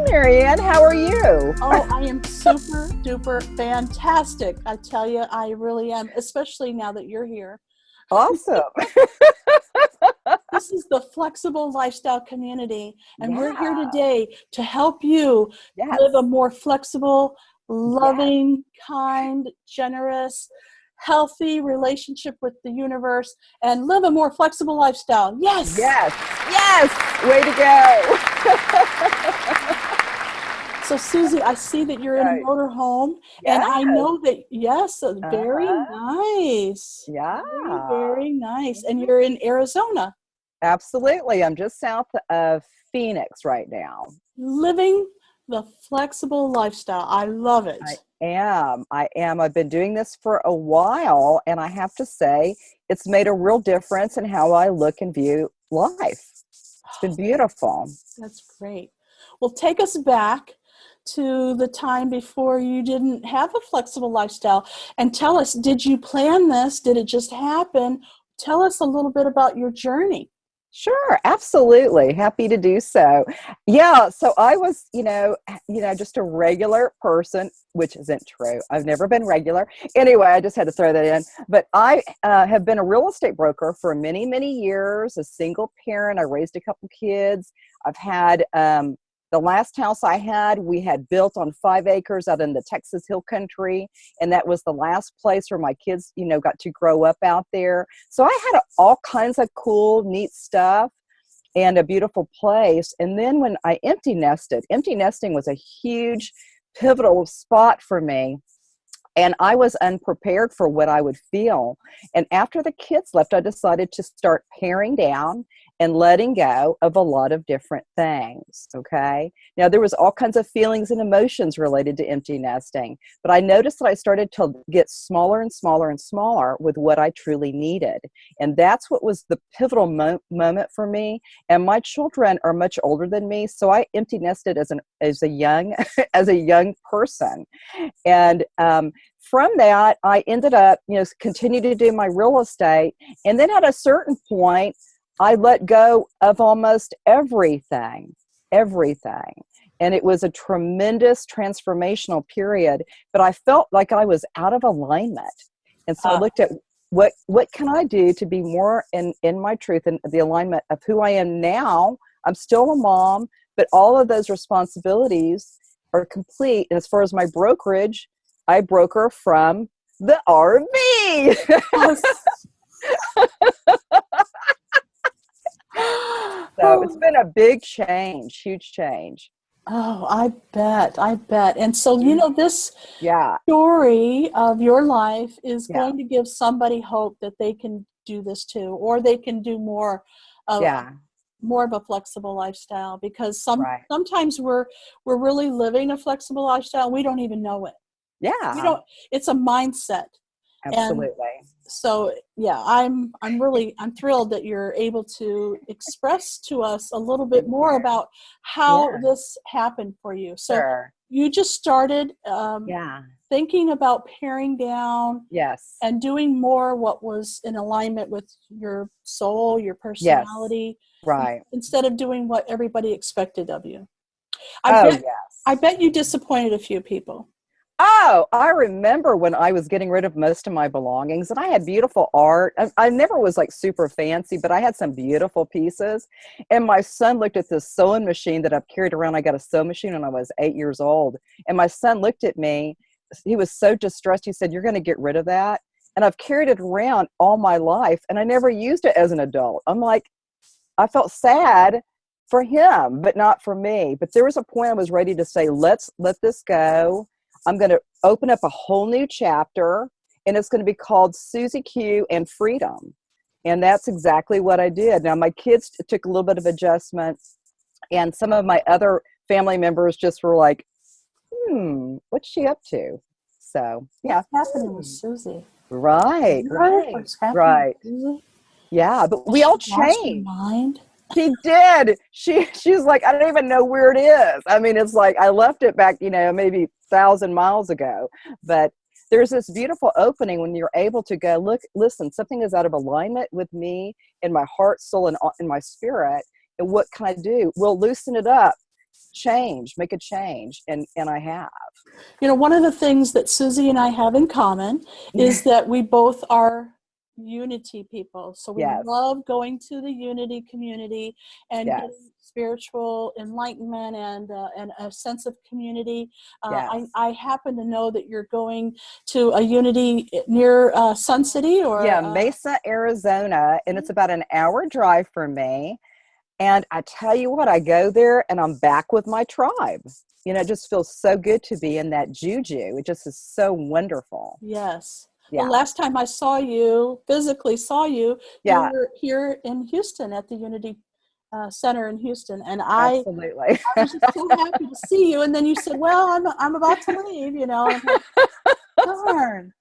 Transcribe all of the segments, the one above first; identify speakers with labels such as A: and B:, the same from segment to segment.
A: Marianne, how are you?
B: Oh, I am super duper fantastic. I tell you, I really am, especially now that you're here.
A: Awesome.
B: This is the Flexible Lifestyle Community, and we're here
A: Yeah.
B: today to help you live a
A: Yes.
B: more flexible,
A: Yes.
B: loving, kind, generous, healthy relationship with the universe and live a more flexible lifestyle. Yes.
A: Yes. Yes. Way to go.
B: So, Susie, I see that you're in a
A: Right.
B: motorhome, and
A: Yes.
B: I know that, yes, very
A: Uh-huh.
B: nice.
A: Yeah.
B: Very, very nice. And
A: Mhm.
B: you're in Arizona,
A: Absolutely. I'm just south of Phoenix right now.
B: living the flexible lifestyle. I love
A: I
B: it.
A: am. I am. I've been doing this for a while, and I have to say, it's made a real difference in how I look and view life. It's been beautiful.
B: That's great. Well, take us back to the time before you didn't have a flexible lifestyle and tell us, did you plan this? Did it just happen? Tell us a little bit about your journey.
A: Sure, absolutely. Happy to do so. Yeah, so I was, just a regular person, which isn't true. I've never been regular. Anyway, I just had to throw that in. But I have been a real estate broker for many, many years, a single parent. I raised a couple kids. I've had the last house I had, we had built on 5 acres out in the Texas Hill Country. And that was the last place where my kids, got to grow up out there. So I had all kinds of cool, neat stuff and a beautiful place. And then when I empty nesting was a huge pivotal spot for me. And I was unprepared for what I would feel. And after the kids left, I decided to start paring down and letting go of a lot of different things. Okay. Now, there was all kinds of feelings and emotions related to empty nesting, but I noticed that I started to get smaller and smaller and smaller with what I truly needed. And that's what was the pivotal moment for me. And my children are much older than me. So I empty nested as a young, as a young person. And, from that, I ended up, continue to do my real estate. And then at a certain point, I let go of almost everything. And it was a tremendous transformational period, but I felt like I was out of alignment. And so I
B: Uh,
A: looked at what can I do to be more in my truth and the alignment of who I am now. I'm still a mom, but all of those responsibilities are complete. And as far as my brokerage, I broker from the RV. So it's been a big change, huge change.
B: Oh, I bet. And so, this
A: Yeah,
B: story of your life is
A: yeah,
B: going to give somebody hope that they can do this too, or they can do of
A: yeah,
B: more of a flexible lifestyle, because
A: right.
B: sometimes we're really living a flexible lifestyle and we don't even know it. We
A: Yeah,
B: don't, it's a mindset. And
A: absolutely.
B: so, yeah, I'm thrilled that you're able to express to us a little bit
A: Thank
B: more
A: you.
B: about how
A: Yeah,
B: this happened for you. So
A: sure.
B: you just started
A: Yeah,
B: thinking about paring down
A: yes,
B: and doing more what was in alignment with your soul, your
A: yes,
B: personality,
A: right.
B: instead of doing what everybody expected of you. I
A: Oh,
B: bet I
A: yes.
B: bet you disappointed a few people.
A: Oh, I remember when I was getting rid of most of my belongings and I had beautiful art. I never was like super fancy, but I had some beautiful pieces. And my son looked at this sewing machine that I've carried around. I got a sewing machine when I was 8 years old. And my son looked at me. He was so distressed. He said, "You're going to get rid of that." And I've carried it around all my life and I never used it as an adult. I'm like, I felt sad for him, but not for me. But there was a point I was ready to say, let's let this go. I'm going to open up a whole new chapter, and it's going to be called Susie Q and Freedom. And that's exactly what I did. Now, my kids took a little bit of adjustment, and some of my other family members just were like, what's she up to? So, yeah.
B: What's happening with Susie? Have
A: Right,
B: you heard
A: right,
B: what's happening
A: right.
B: with Susie?
A: Yeah, but
B: Has
A: we
B: she
A: all
B: lost her
A: changed.
B: mind?
A: She did. She's like, I don't even know where it is. I mean, it's like I left it back, maybe 1,000 miles ago. But there's this beautiful opening when you're able to go, look, listen, something is out of alignment with me in my heart, soul, and in my spirit. And what can I do? We'll loosen it up. make a change. And I have.
B: One of the things that Susie and I have in common is that we both are unity people. So we
A: Yes.
B: love going to the unity community and
A: Yes.
B: getting spiritual enlightenment and a sense of community.
A: Yes.
B: I happen to know that you're going to a unity near Sun City
A: Yeah,
B: or
A: Mesa, Arizona, and it's about an hour drive from me. And I tell you what, I go there and I'm back with my tribe. It just feels so good to be in that juju. It just is so wonderful.
B: yes. Well,
A: Yeah.
B: last time I physically saw you, you
A: Yeah,
B: were here in Houston at the Unity Center in Houston, and I
A: absolutely.
B: was just so happy to see you. And then you said, "Well, I'm about to leave," and I'm like, "Darn,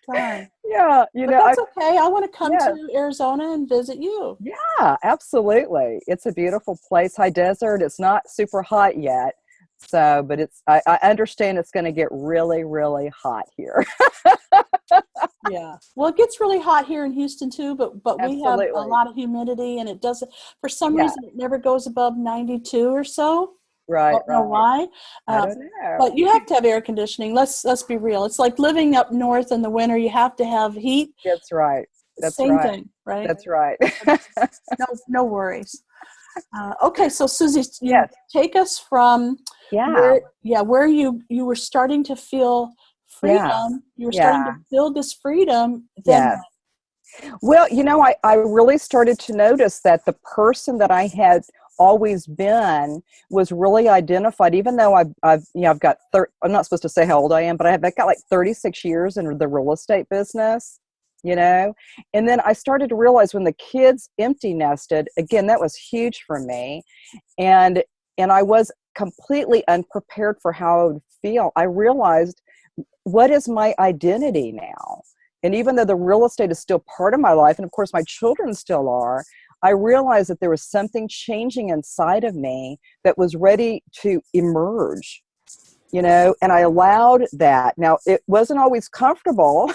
B: darn."
A: Yeah,
B: But that's okay. I want to come
A: yes.
B: to Arizona and visit you.
A: Yeah, absolutely. It's a beautiful place, high desert. It's not super hot yet. So, but I understand it's going to get really, really hot here.
B: Yeah. Well, it gets really hot here in Houston too, but we have a
A: Absolutely.
B: lot of humidity, and it doesn't. For some
A: Yeah,
B: reason, it never goes above 92 or so.
A: right,
B: Don't know
A: right.
B: why.
A: I
B: Uh,
A: don't know.
B: but you have to have air conditioning. Let's be real. It's like living up north in the winter. You have to have heat.
A: That's right. That's
B: Same
A: right.
B: thing, right?
A: That's right.
B: No worries. Okay, so Susie, you
A: Yes.
B: take us from
A: Yeah.
B: where you were starting to feel
A: Yeah.
B: freedom. You were starting to
A: Yeah.
B: feel this freedom. Then
A: Yes. Well, I really started to notice that the person that I had always been was really identified, even though I've got, I'm not supposed to say how old I am, but I've got like 36 years in the real estate business, and then I started to realize when the kids empty nested, again, that was huge for me. And I was completely unprepared for how I would feel. I realized, what is my identity now? And even though the real estate is still part of my life, and of course my children still are, I realized that there was something changing inside of me that was ready to emerge, and I allowed that. Now, it wasn't always comfortable.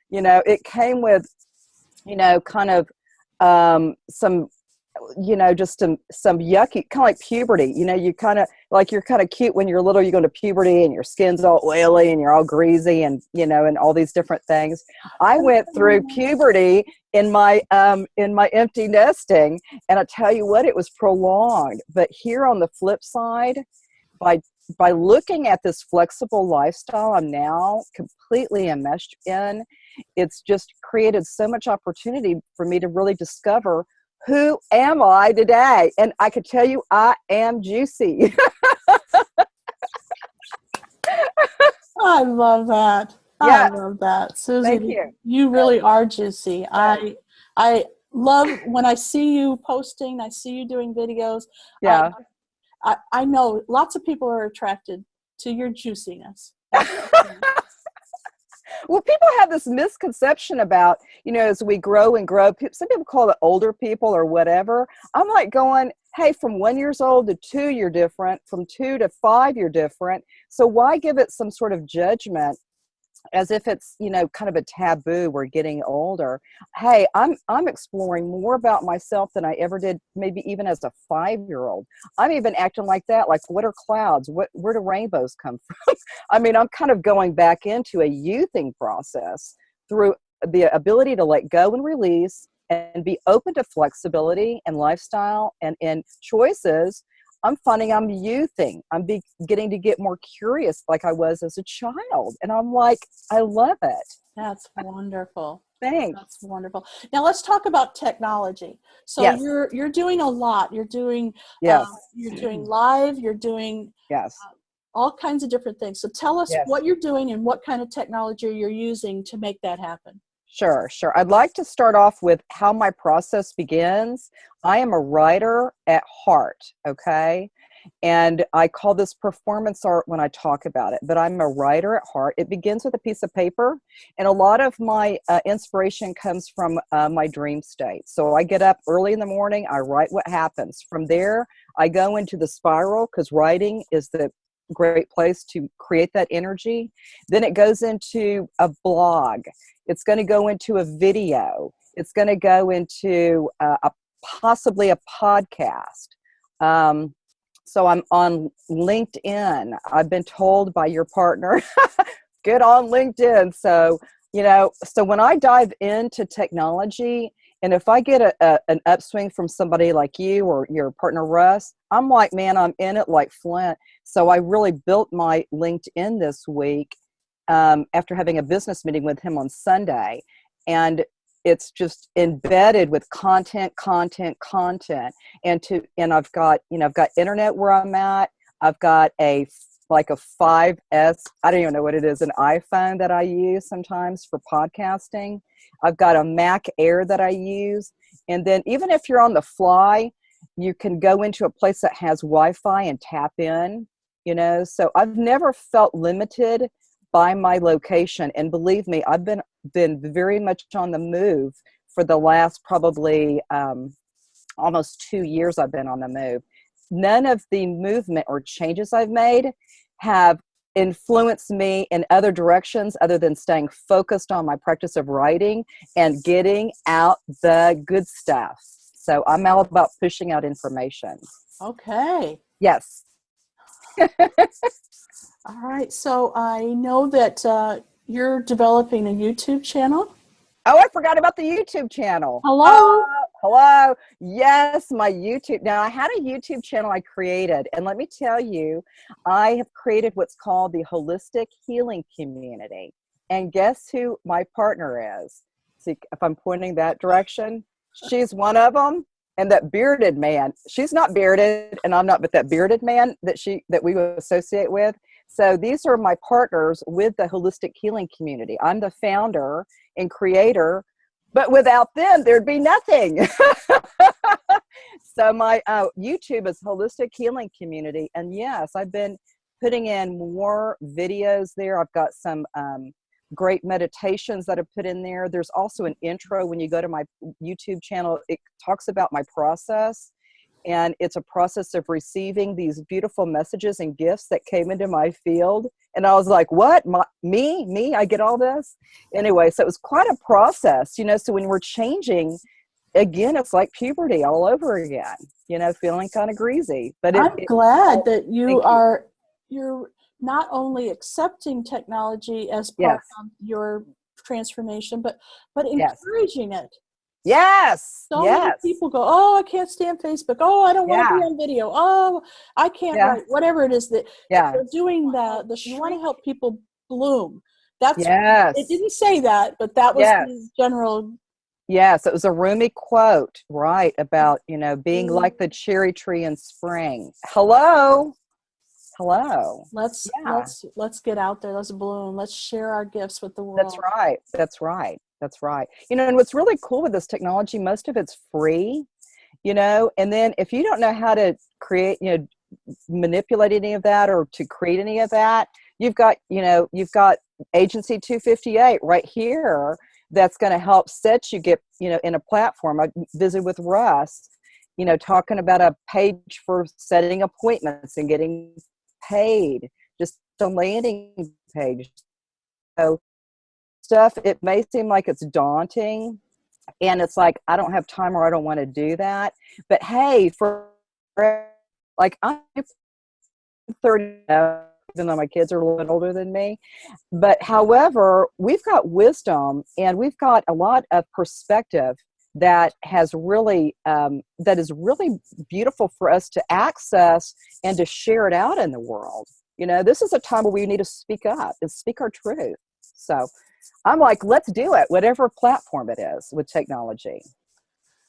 A: It came with, kind of some, just some yucky, kind of like puberty. You kind of like, you're kind of cute when you're little, you go to puberty and your skin's all oily and you're all greasy and, and all these different things. I went through puberty in my empty nesting, and I tell you what, it was prolonged. But here on the flip side, by looking at this flexible lifestyle I'm now completely enmeshed in, it's just created so much opportunity for me to really discover, who am I today? And I could tell you, I am juicy.
B: I love that. I
A: Yeah,
B: love that,
A: thank
B: Susie.
A: you.
B: You really are juicy.
A: Yeah,
B: I love when I see you posting. I see you doing videos. I
A: yeah.
B: I know lots of people are attracted to your juiciness.
A: Well, people have this misconception about, as we grow and grow, some people call it older people or whatever. I'm like going, hey, from 1 year old to 2, you're different. From 2 to 5, you're different. So why give it some sort of judgment as if it's, kind of a taboo? We're getting older. Hey, I'm exploring more about myself than I ever did, maybe even as a 5-year-old. I'm even acting like that. Like, what are clouds? Where do rainbows come from? I mean, I'm kind of going back into a youthing process through the ability to let go and release and be open to flexibility and lifestyle and choices. I'm finding I'm youthing. I'm beginning to get more curious like I was as a child. And I'm like, I love it.
B: That's wonderful.
A: Thanks.
B: That's wonderful. Now let's talk about technology. So
A: Yes.
B: you're doing a lot.
A: Yes.
B: You're doing live. You're doing
A: Yes.
B: all kinds of different things. So tell us
A: Yes.
B: what you're doing and what kind of technology you're using to make that happen.
A: Sure, sure. I'd like to start off with how my process begins. I am a writer at heart, okay? And I call this performance art when I talk about it, but I'm a writer at heart. It begins with a piece of paper, and a lot of my inspiration comes from my dream state. So I get up early in the morning, I write what happens. From there, I go into the spiral, because writing is the great place to create that energy. Then it goes into a blog. It's going to go into a video. It's going to go into possibly a podcast. So I'm on LinkedIn. I've been told by your partner, get on LinkedIn. So, so when I dive into technology, and if I get an upswing from somebody like you or your partner Russ, I'm like, man, I'm in it like Flint. So I really built my LinkedIn this week after having a business meeting with him on Sunday. And it's just embedded with content. And I've got internet where I'm at. I've got like a 5S, I don't even know what it is, an iPhone that I use sometimes for podcasting. I've got a Mac Air that I use. And then even if you're on the fly, you can go into a place that has Wi-Fi and tap in, So I've never felt limited by my location. And believe me, I've been very much on the move for the last probably almost 2 years. I've been on the move. None of the movement or changes I've made have influenced me in other directions other than staying focused on my practice of writing and getting out the good stuff. So I'm all about pushing out information.
B: Okay.
A: Yes.
B: All right. So I know that you're developing a YouTube channel.
A: Oh, I forgot about the YouTube channel.
B: Hello.
A: Hello. Yes, my YouTube. Now, I had a YouTube channel I created, and let me tell you, I have created what's called the Holistic Healing Community. And guess who my partner is? See, if I'm pointing that direction, she's one of them. And that bearded man, she's not bearded, and I'm not, but that bearded man that we associate with. So these are my partners with the Holistic Healing Community. I'm the founder and creator, but without them, there'd be nothing. So my YouTube is Holistic Healing Community. And yes, I've been putting in more videos there. I've got some great meditations that I've put in there. There's also an intro when you go to my YouTube channel. It talks about my process. And it's a process of receiving these beautiful messages and gifts that came into my field. And I was like, what? Me? I get all this? Anyway, so it was quite a process, So when we're changing, again, it's like puberty all over again, feeling kind of greasy. But
B: I'm glad that you're not only accepting technology as part of your transformation, but encouraging it.
A: Yes.
B: So many people go, oh, I can't stand Facebook. Oh, I don't want to be on video. Oh, I can't write. Whatever it is that they're doing, you want to help people bloom. It didn't say that, but that was the general.
A: Yes, it was a Rumi quote, right, about, being like the cherry tree in spring. Hello.
B: Let's get out there. Let's bloom. Let's share our gifts with the world.
A: That's right. And what's really cool with this technology, most of it's free, and then if you don't know how to create, manipulate any of that or to create any of that, you've got Agency 258 right here that's going to help set you in a platform. I visited with Russ, talking about a page for setting appointments and getting paid, just a landing page. So stuff, it may seem like it's daunting and it's like, I don't have time or I don't want to do that. But hey, I'm 30 now, even though my kids are a little bit older than me. But however, we've got wisdom and we've got a lot of perspective that is really beautiful for us to access and to share it out in the world. This is a time where we need to speak up and speak our truth. So I'm like, let's do it, whatever platform it is with technology.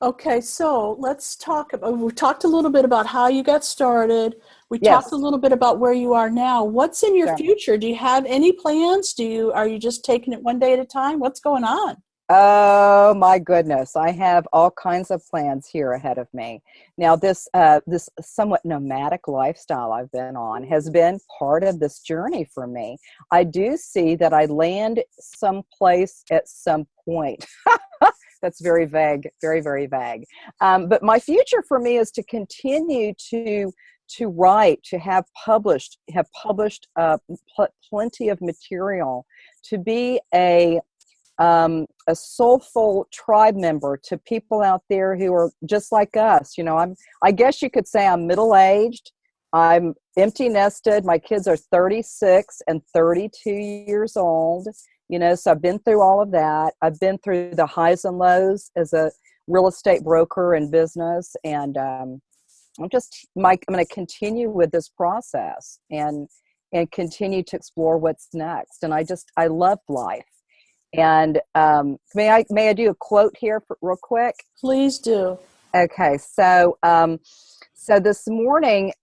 B: Okay, so let's talk about, we talked a little bit about how you got started. We talked a little bit about where you are now. What's in your future? Do you have any plans? Are you just taking it one day at a time? What's going on?
A: Oh my goodness. I have all kinds of plans here ahead of me. Now this somewhat nomadic lifestyle I've been on has been part of this journey for me. I do see that I land someplace at some point. That's very vague, very, very vague. But my future for me is to continue to write, to have published plenty of material, to be a a soulful tribe member to people out there who are just like us. You know, I guess you could say I'm middle-aged. I'm empty nested. My kids are 36 and 32 years old. You know, so I've been through all of that. I've been through the highs and lows as a real estate broker and business. And I'm going to continue with this process and continue to explore what's next. And I love life. And may I do a quote here real quick?
B: Please do.
A: Okay, so this morning,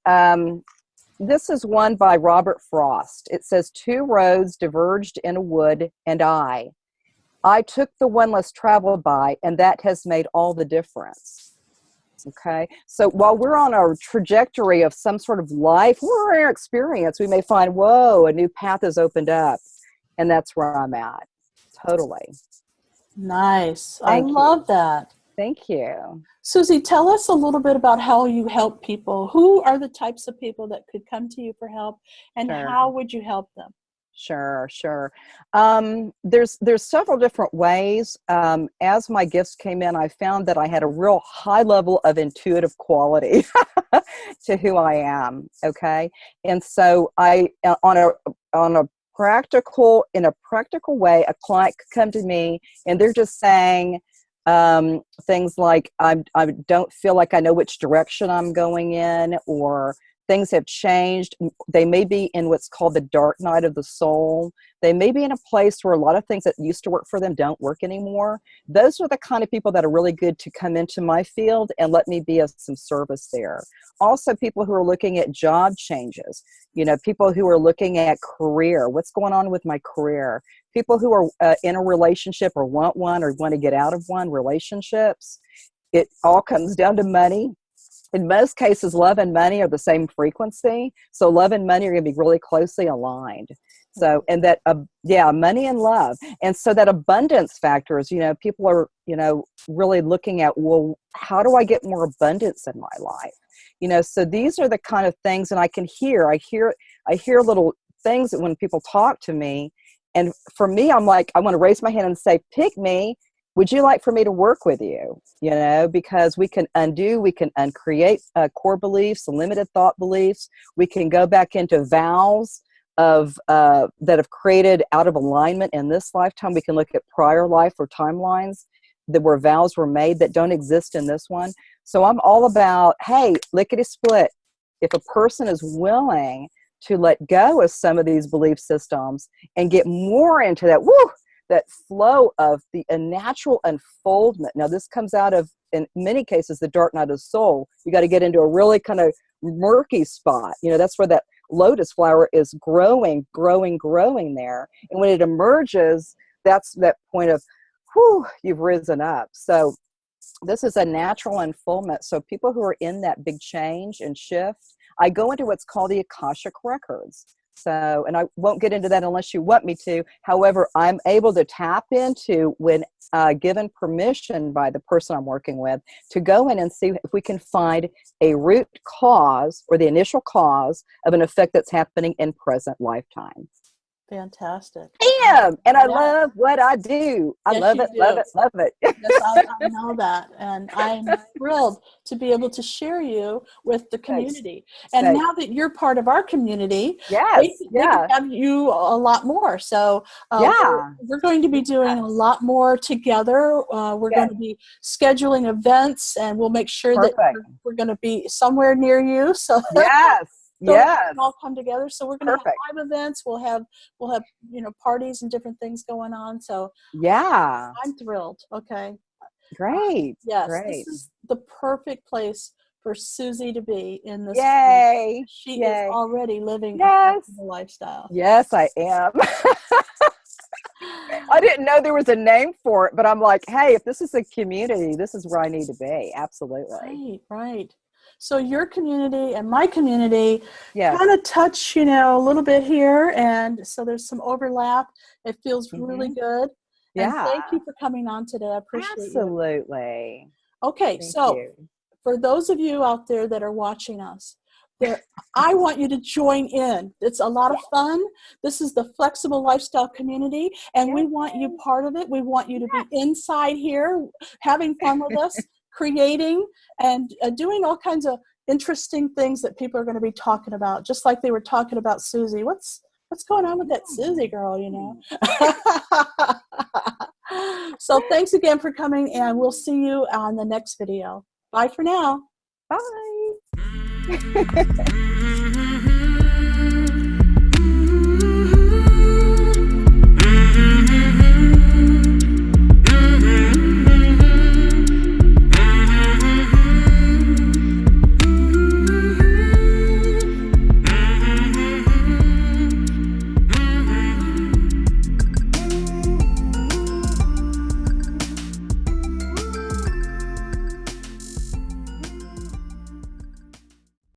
A: this is one by Robert Frost. It says, "Two roads diverged in a wood, and I took the one less traveled by, and that has made all the difference." Okay, so while we're on our trajectory of some sort of life or our experience, we may find, whoa, a new path has opened up, and that's where I'm at. Totally.
B: Nice. I
A: Thank
B: love
A: you.
B: that.
A: Thank you.
B: Susie, tell us a little bit about how you help people. Who are the types of people that could come to you for help, and
A: Sure.
B: how would you help them?
A: Sure. There's several different ways. As my gifts came in, I found that I had a real high level of intuitive quality to who I am. Okay, and so on a in a practical way, a client could come to me and they're just saying things like, I don't feel like I know which direction I'm going in, or things have changed. They may be in what's called the dark night of the soul. They may be in a place where a lot of things that used to work for them don't work anymore. Those are the kind of people that are really good to come into my field and let me be of some service there. Also, people who are looking at job changes, you know, people who are looking at career, what's going on with my career, people who are in a relationship or want to get out of one, relationships. It all comes down to money. In most cases, love and money are the same frequency. So love and money are going to be really closely aligned. So, and that, money and love. And so that abundance factor is, you know, people are, you know, really looking at, well, how do I get more abundance in my life? You know, so these are the kind of things, and I hear little things that when people talk to me, and for me, I'm like, I want to raise my hand and say, pick me. Would you like for me to work with you? You know, because we can uncreate core beliefs, limited thought beliefs. We can go back into vows of that have created out of alignment in this lifetime. We can look at prior life or timelines where vows were made that don't exist in this one. So I'm all about, hey, lickety split. If a person is willing to let go of some of these belief systems and get more into that flow of the natural unfoldment. Now, this comes out of, in many cases, the dark night of the soul. You got to get into a really kind of murky spot. You know, that's where that lotus flower is growing there. And when it emerges, that's that point of, you've risen up. So this is a natural unfoldment. So people who are in that big change and shift, I go into what's called the Akashic Records. So, and I won't get into that unless you want me to. However, I'm able to tap into, when given permission by the person I'm working with, to go in and see if we can find a root cause or the initial cause of an effect that's happening in present lifetime.
B: Fantastic.
A: And I love what I do. I
B: Yes,
A: love
B: you
A: it,
B: do.
A: love it, love it.
B: Yes, I know that. And I'm thrilled to be able to share you with the community. And now that you're part of our community, they can have you a lot more. So we're going to be doing a lot more together. We're going to be scheduling events, and we'll make sure that we're going to be somewhere near you. So so we can all come together. So we're going to have live events. We'll have parties and different things going on. So I'm thrilled. Okay.
A: Great.
B: This is the perfect place for Susie to be in this.
A: Yay.
B: She is already living a flexible lifestyle.
A: Yes, I am. I didn't know there was a name for it, but I'm like, hey, if this is a community, this is where I need to be. Absolutely.
B: Right. So your community and my community kind of touch, a little bit here. And so there's some overlap. It feels really good. And thank you for coming on today. I appreciate you.
A: Absolutely.
B: Okay, so for those of you out there that are watching us, I want you to join in. It's a lot of fun. This is the Flexible Lifestyle Community, and we want you part of it. We want you to be inside here, having fun with us, creating and doing all kinds of interesting things that people are going to be talking about, just like they were talking about Susie. What's going on with that Susie girl, you know? So thanks again for coming, and we'll see you on the next video. Bye for now.
A: Bye.